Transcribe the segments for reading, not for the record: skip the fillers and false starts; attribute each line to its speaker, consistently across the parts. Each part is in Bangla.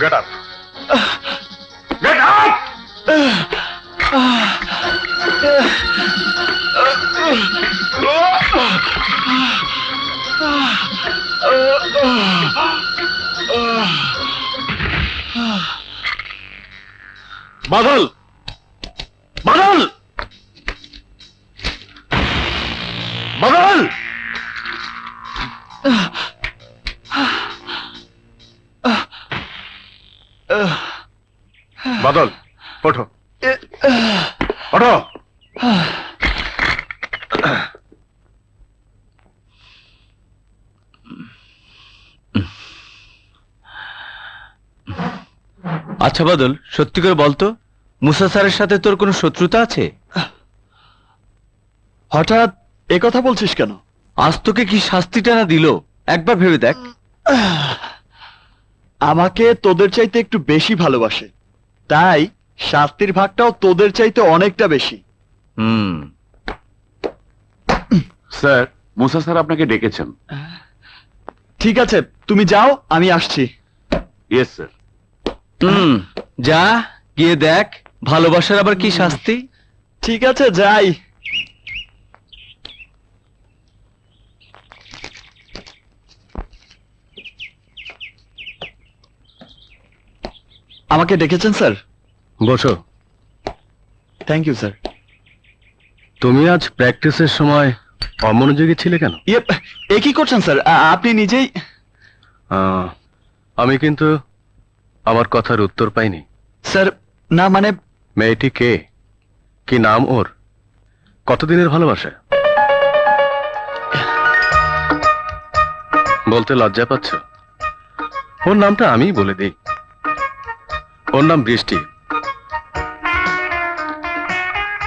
Speaker 1: Get up! Get up! বাদল! বাদল! বাদল! বাদল, ওঠো ওঠো।
Speaker 2: আচ্ছা বাদল, সত্যি করে বলতো, মুসা স্যারের সাথে তোর কোনো শত্রুতা আছে?
Speaker 3: হঠাৎ এ কথা বলছিস কেন?
Speaker 2: আজ তোকে কি শাস্তিটা না দিল, একবার ভেবে দেখ।
Speaker 3: আমাকে তোদের চাইতে একটু বেশি ভালোবাসে, তাই শাস্তির ভাগটাও তোদের চাইতে অনেকটা বেশি।
Speaker 1: স্যার, মুসা স্যার আপনাকে ডেকেছেন।
Speaker 3: ঠিক আছে, তুমি যাও, আমি আসছি।
Speaker 1: Yes sir.
Speaker 2: যা গিয়ে দেখ ভালোবাসার আবার কি শাস্তি।
Speaker 3: ঠিক আছে, যাই। আমাকে ডেকেছেন স্যার?
Speaker 2: বসো।
Speaker 3: Thank you sir.
Speaker 2: তুমি আজ প্র্যাকটিসের সময় অমনোযোগী ছিলে কেন?
Speaker 3: এ কি করছেন স্যার? আপনি নিজেই।
Speaker 2: আমি কিন্তু আমার কথার উত্তর পাইনি।
Speaker 3: স্যার, না মানে
Speaker 2: মেয়েটি কে? কি নাম ওর? কতদিনের ভালোবাসা? বলতে লজ্জা পাচ্ছ? ওর নামটা আমিই বলে দিই। ওর নাম বৃষ্টি।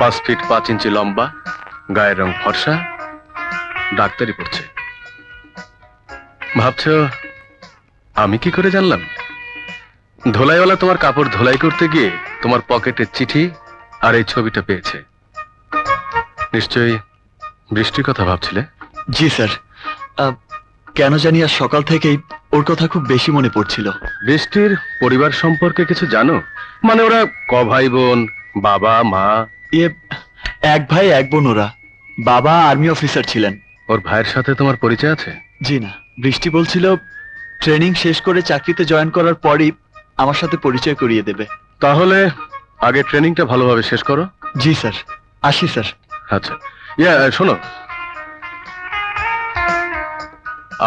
Speaker 2: 5 ফিট 5 ইঞ্চি লম্বা, গায়ের রং ফর্সা, ডাক্তারি পড়ছে। ভাবছ আমি কি করে জানলাম? ধোলাইওয়ালা তোমার কাপড় ধোলাই করতে গিয়ে তোমার পকেটের চিঠি আর এই ছবিটা পেয়েছে। নিশ্চয়ই বৃষ্টির কথা ভাবছিলে।
Speaker 3: জি স্যার, কেন জানি আজ সকাল থেকেই ওর কথা খুব বেশি মনে পড়ছিল।
Speaker 2: বৃষ্টির পরিবার সম্পর্কে কিছু জানো? মানে ওরা ক ভাই বোন, বাবা মা?
Speaker 3: এক ভাই এক বোন ওরা। বাবা আর্মি অফিসার ছিলেন।
Speaker 2: ওর ভাইয়ের সাথে তোমার পরিচয় আছে?
Speaker 3: জি না, বৃষ্টি বলছিল ট্রেনিং শেষ করে চাকরিতে জয়েন করার পরই আমার সাথে পরিচয় করিয়ে দেবে।
Speaker 2: তাহলে আগে ট্রেনিংটা ভালোভাবে শেষ করো।
Speaker 3: জি স্যার, আসি স্যার।
Speaker 2: আচ্ছা, শোনো,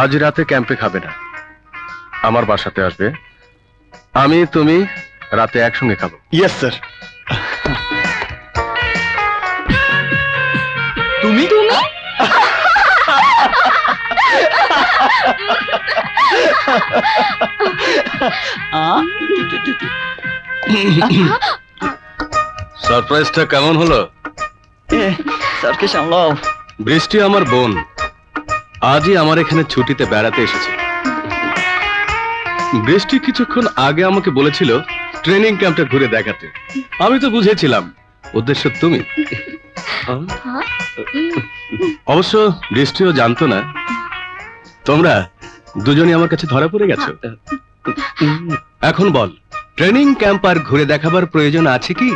Speaker 2: আজ রাতে ক্যাম্পে খাবে না, আমার বাসাতে আসবে। আমি তুমি রাতে একসঙ্গে খাবো।
Speaker 3: Yes sir. তুমি
Speaker 2: সারপ্রাইজটা কেমন হলো?
Speaker 3: স্যারকে সামলাও।
Speaker 2: বৃষ্টি আমার বোন, আজই আমার এখানে ছুটিতে বেড়াতে এসেছে। বৃষ্টি কিছুক্ষণ আগে আমাকে বলেছিল ট্রেনিং ক্যাম্পটা ঘুরে দেখাতে। আমি তো বুঝেছিলাম উদ্দেশ্য তুমি। অবশ্য বৃষ্টিও জানতো না তোমরা দুজনই আমার কাছে ধরা পড়ে গেছো। এখন বল, ট্রেনিং ক্যাম্প আর ঘুরে দেখাবার প্রয়োজন আছে কি?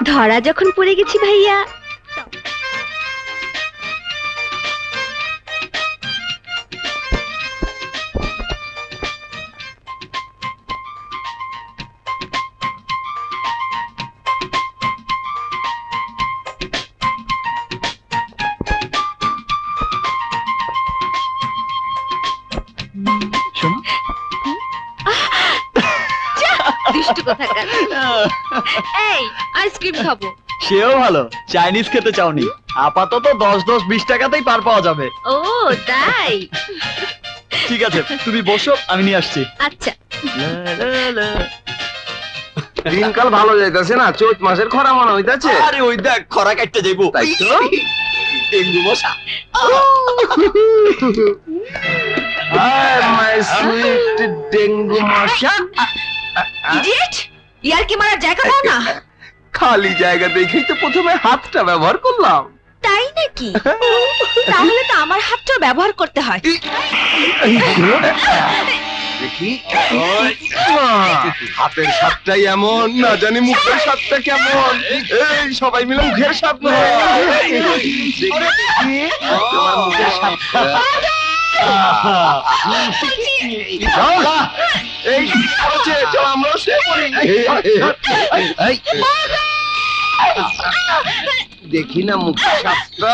Speaker 4: ধরা যখন পড়ে গেছি ভাইয়া,
Speaker 3: শোনো,
Speaker 4: দুষ্টু কোথাকার। এই আইসক্রিম খাবো।
Speaker 3: সেও ভালো, চাইনিজ খেতে চাওনি? আপাতত 10-10, 20 টাকাতেই পার পাওয়া যাবে।
Speaker 4: ও তাই?
Speaker 3: ঠিক আছে, তুমি বসো, আমি নিয়ে আসছি।
Speaker 4: আচ্ছা।
Speaker 5: দিনকাল ভালো যাইতেছে না, চৈত মাসের খরা মনে হইতাছে।
Speaker 3: আরে ওই দেখ, খরা কাটতে যাইবো।
Speaker 5: তাই তো।
Speaker 3: ডেঙ্গু মশা।
Speaker 5: মাই সুইট ডেঙ্গু মশা।
Speaker 4: ইডিয়েট, ইয়ার কি মারার জায়গা পাও না?
Speaker 5: খালি জায়গা দেখেই তো প্রথমে হাতটা ব্যবহার করলাম।
Speaker 4: তাই নাকি? তাহলে তো আমার হাতটা ব্যবহার করতে হয়।
Speaker 5: দেখি হাতের স্বাদটাই এমন, না জানি মুখের স্বাদটা কেমন। এই সবাই মিলে মুখের স্বাদ নেয়। দেখি, তোমার মুখের স্বাদটা। এই হচ্ছে, চল আমরাও শুয়ে পড়ি। দেখি না মুখের স্বাদটা।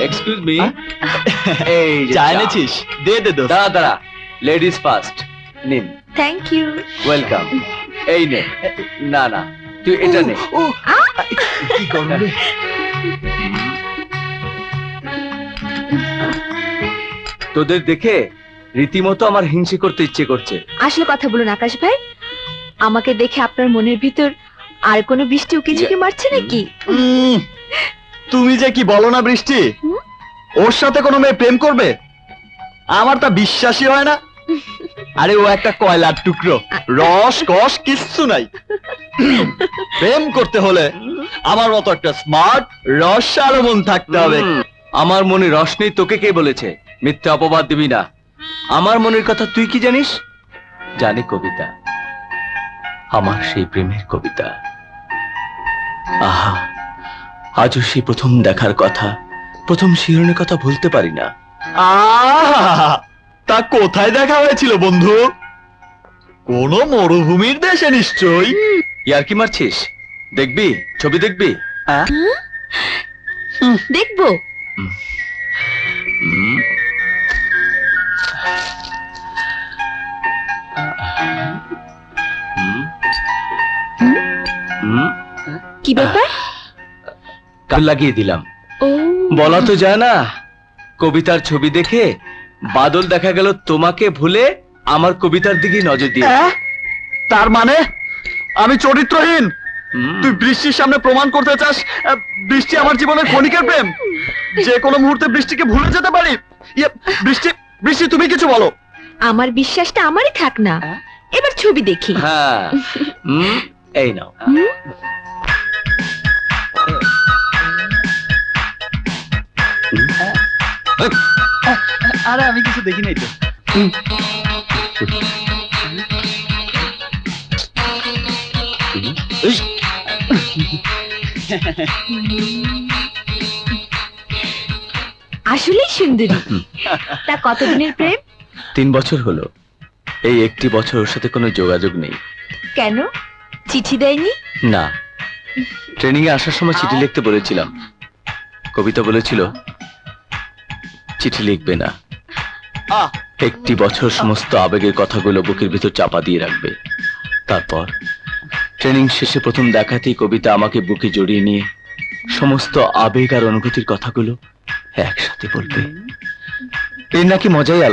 Speaker 6: এক্সকিউজ মি, এই যে
Speaker 3: চা
Speaker 6: চা।
Speaker 3: এনেছিস? দে দে দোস্ত।
Speaker 6: দাঁড়া দাঁড়া, লেডিস ফার্স্ট। নিন,
Speaker 4: থ্যাংক ইউ।
Speaker 6: ওয়েলকাম। এই নে। না না, তুই এটা নে।
Speaker 3: কি করবে?
Speaker 6: তোদের দেখে রীতিমতো আমার হিংসে করতে ইচ্ছে করছে।
Speaker 4: আসলে কথা বলুন আকাশ ভাই, আমাকে দেখে আপনার মনের ভিতর আর কোনো বৃষ্টি উকি ঝুঁকি মারছে নাকি?
Speaker 3: তুমি যে কি বলো না বৃষ্টি,
Speaker 4: হুম?
Speaker 3: ওর সাথে কোনো মেয়ে প্রেম করবে? আমার তা বিশ্বাসই হয় না। আরে ও একটা কয়লার টুকরো, রস কস কিচ্ছু নাই। প্রেম করতে হলে আমার মতো একটা স্মার্ট রসালো মন থাকতে হবে।
Speaker 6: আমার মনে রস নেই তোকে কে বলেছে? মিথ্যা অপবাদ দিবি না। আমার মনের কথা তুই কি জানিস? জানি কবিতা, আমার সেই প্রেমের কবিতা। আহা, আজও সেই প্রথম দেখার কথা, প্রথম শিহরণের কথা ভুলতে পারি না।
Speaker 3: আহা, তা কোথায় দেখা হয়েছিল বন্ধু? কোন মরুভূমির দেশে নিশ্চয়ই।
Speaker 6: ইয়ার কি মারছিস? দেখবি, ছবি দেখবি?
Speaker 4: দেখবো।
Speaker 6: হুম। হুম। হুম।
Speaker 4: কি ব্যাপার?
Speaker 6: কাল লাগিয়ে দিলাম।
Speaker 4: ও
Speaker 6: বলা তো যায় না। কবিতার ছবি দেখে বাদল দেখা গেল তোমাকে ভুলে আমার কবিতার দিকে নজর দিয়ে।
Speaker 3: তার মানে আমি চরিত্রহীন?
Speaker 6: হুম।
Speaker 3: তুই বৃষ্টির সামনে প্রমাণ করতে চাস বৃষ্টি আমার জীবনের ক্ষণিকের প্রেম, যে কোনো মুহূর্তে বৃষ্টিকে ভুলে যেতে পারি? বৃষ্টি, বৃষ্টি তুমি কিছু বলো।
Speaker 4: আমার বিশ্বাসটা আমারই থাক না, এবার ছবি দেখি।
Speaker 6: হ্যাঁ। হুম, এই নাও।
Speaker 4: হুম?
Speaker 3: আরে আমি কিছু দেখি নাই তো।
Speaker 4: আসলেই সুন্দরী। তা কতদিনের প্রেম?
Speaker 6: 3 বছর হলো। এই একটি বছর ওর সাথে কোনো যোগাযোগ নেই।
Speaker 4: কেন, চিঠি দেয়নি?
Speaker 6: না, ট্রেনিং এ আসার সময় চিঠি লিখতে বলেছিলাম, কবিতা বলেছিল চিঠি লিখবে না,
Speaker 3: আহ
Speaker 6: একটি বছর সমস্ত আবেগের কথাগুলো বুকের ভিতর চাপা দিয়ে রাখবে। তারপর ট্রেনিং শেষে প্রথম দেখাতেই কবিতা আমাকে বুকে জড়িয়ে নিয়ে সমস্ত আবেগ আর অনুভূতির কথাগুলো একসাথে বলবে। এর নাকি মজাই আলাদা।